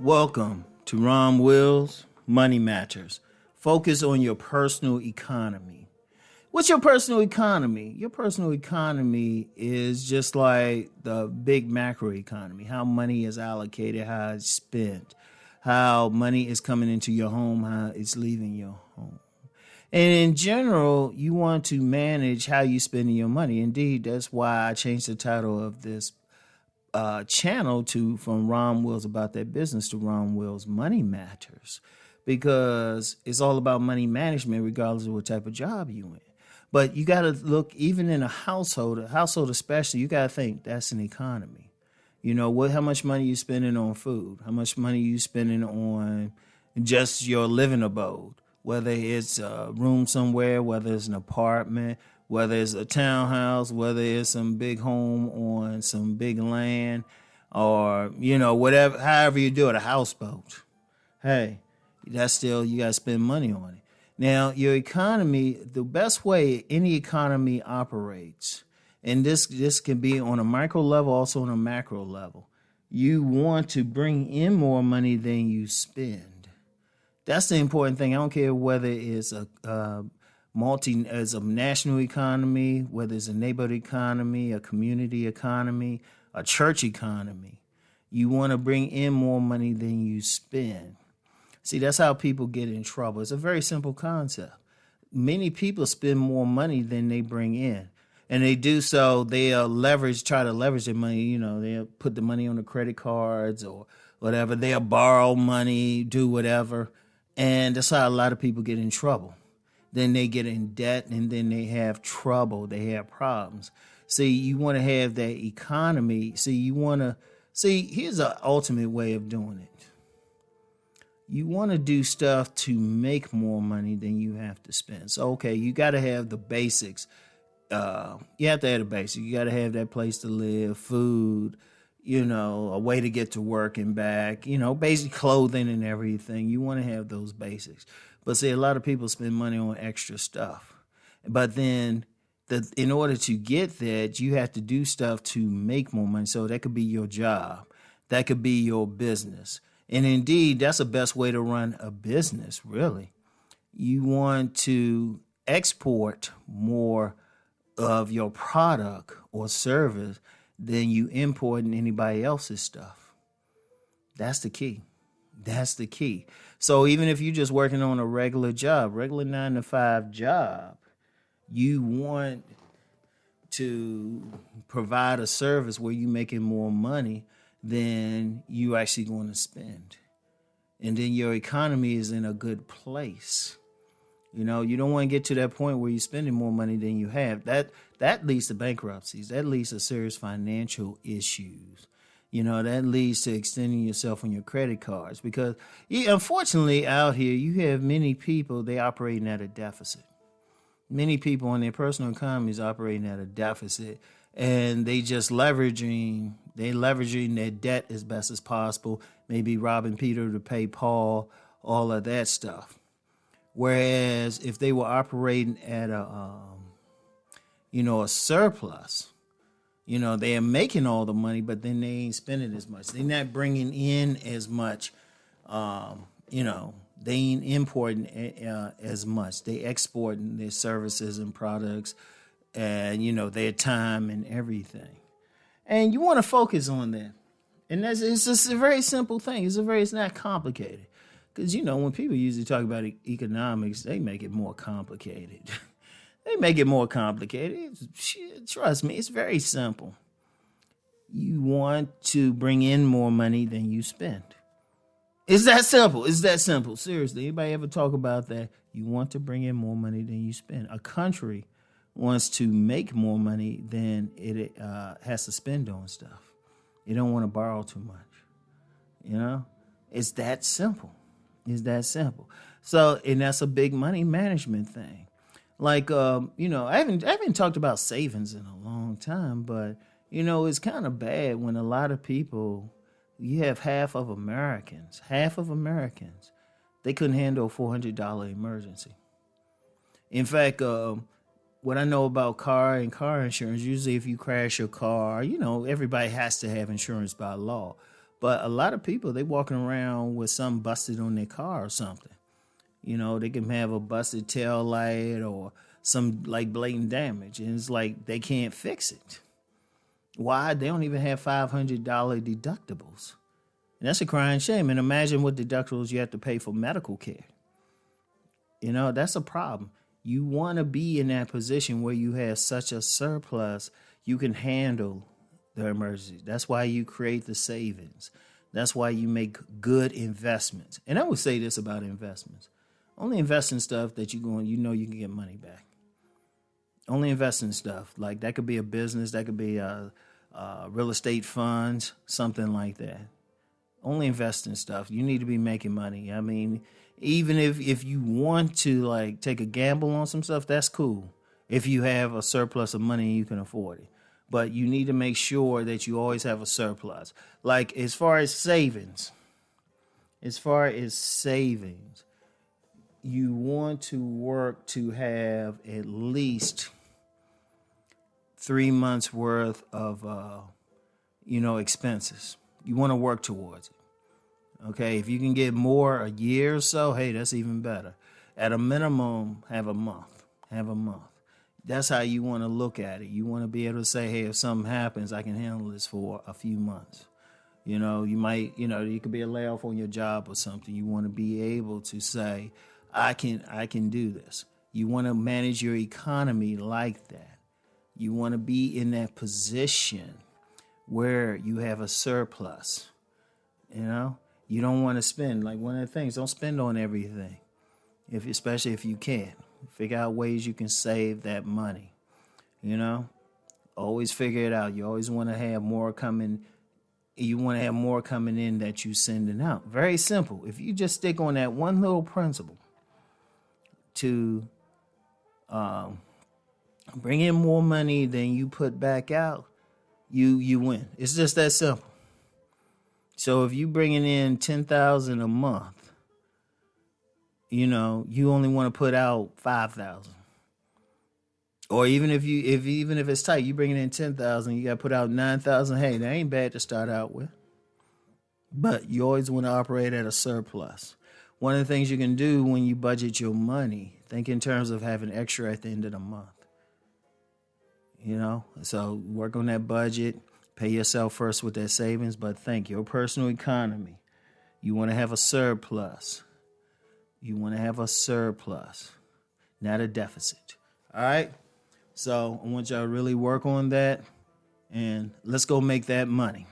Welcome to Rom Wills, Money Matters. Focus on your personal economy. What's your personal economy? Your personal economy is just like the big macro economy, how money is allocated, how it's spent, how money is coming into your home, how it's leaving your home. And in general, you want to manage how you spend your money. Indeed, that's why I changed the title of this channel to from Rom Wills About That Business to Rom Wills Money Matters, because it's all about money management regardless of what type of job you in. But you got to look, even in a household especially, you got to think that's an economy. You know, how much money you spending on food, how much money you spending on just your living abode, whether it's a room somewhere, whether it's an apartment, whether it's a townhouse, whether it's some big home on some big land, or, you know, whatever, however you do it, a houseboat. Hey, that's still, you got to spend money on it. Now, your economy, the best way any economy operates, and this can be on a micro level, also on a macro level, you want to bring in more money than you spend. That's the important thing. I don't care whether it's a as a national economy, whether it's a neighborhood economy, a community economy, a church economy. You want to bring in more money than you spend. See, that's how people get in trouble. It's a very simple concept. Many people spend more money than they bring in. And they do so, they'll try to leverage their money. You know, they'll put the money on the credit cards or whatever. They'll borrow money, do whatever. And that's how a lot of people get in trouble. Then they get in debt, and then they have trouble. They have problems. See, you want to have that economy. Here's an ultimate way of doing it. You want to do stuff to make more money than you have to spend. So, okay, you got to have the basics. You have to have the basics. You got to have that place to live, food, you know, a way to get to work and back, you know, basic clothing and everything. You want to have those basics. But see, a lot of people spend money on extra stuff. But then in order to get that, you have to do stuff to make more money. So that could be your job. That could be your business. And indeed, that's the best way to run a business, really. You want to export more of your product or service than you importing anybody else's stuff. That's the key. That's the key. So even if you're just working on a regular 9-to-5 job, you want to provide a service where you're making more money than you actually going to spend. And then your economy is in a good place. You know, you don't want to get to that point where you're spending more money than you have. That leads to bankruptcies. That leads to serious financial issues. You know, that leads to extending yourself on your credit cards, because unfortunately out here, you have many people, they operating at a deficit. Many people in their personal economies operating at a deficit, and they just leveraging their debt as best as possible, maybe robbing Peter to pay Paul, all of that stuff. Whereas if they were operating at a surplus, you know, they are making all the money, but then they ain't spending as much. They're not bringing in as much. They ain't importing as much. They exporting their services and products and, you know, their time and everything. And you want to focus on that. And it's just a very simple thing. It's not complicated. Because, you know, when people usually talk about economics, they make it more complicated. They make it more complicated. Trust me, it's very simple. You want to bring in more money than you spend. It's that simple. It's that simple. Seriously, anybody ever talk about that? You want to bring in more money than you spend. A country wants to make more money than it has to spend on stuff. You don't want to borrow too much. You know, it's that simple. It's that simple. So, and that's a big money management thing. Like, I haven't talked about savings in a long time, but, you know, it's kind of bad when a lot of people, you have half of Americans, they couldn't handle a $400 emergency. In fact, what I know about car insurance, usually if you crash your car, you know, everybody has to have insurance by law. But a lot of people, they walking around with something busted on their car or something. They can have a busted tail light or some like blatant damage, and it's like they can't fix it. Why? They don't even have $500 deductibles. And that's a crying shame. And imagine what deductibles you have to pay for medical care. That's a problem. You want to be in that position where you have such a surplus, you can handle the emergencies. That's why you create the savings. That's why you make good investments. And I would say this about investments. Only invest in stuff that you can get money back. Only invest in stuff. Like that could be a business, that could be real estate funds, something like that. Only invest in stuff. You need to be making money. I mean, even if you want to like take a gamble on some stuff, that's cool. If you have a surplus of money and you can afford it. But you need to make sure that you always have a surplus. Like as far as savings, you want to work to have at least 3 months worth of, expenses. You want to work towards it. Okay, if you can get more a year or so, hey, that's even better. At a minimum, have a month. That's how you want to look at it. You want to be able to say, hey, if something happens, I can handle this for a few months. You might, you could be a layoff on your job or something. You want to be able to say, I can do this. You want to manage your economy like that. You want to be in that position where you have a surplus. You don't want to spend. Like one of the things, don't spend on everything. Especially if you can. Figure out ways you can save that money. Always figure it out. You always want to have more coming. You want to have more coming in that you sending out. Very simple. If you just stick on that one little principle to bring in more money than you put back out, you win. It's just that simple. So if you bringing in $10,000 a month, you only want to put out $5,000. Or even if it's tight, you bringing in $10,000, you got to put out $9,000. Hey, that ain't bad to start out with. But you always want to operate at a surplus. One of the things you can do when you budget your money, think in terms of having extra at the end of the month. So work on that budget. Pay yourself first with that savings, but think your personal economy. You want to have a surplus. Not a deficit. All right? So I want y'all to really work on that, and let's go make that money.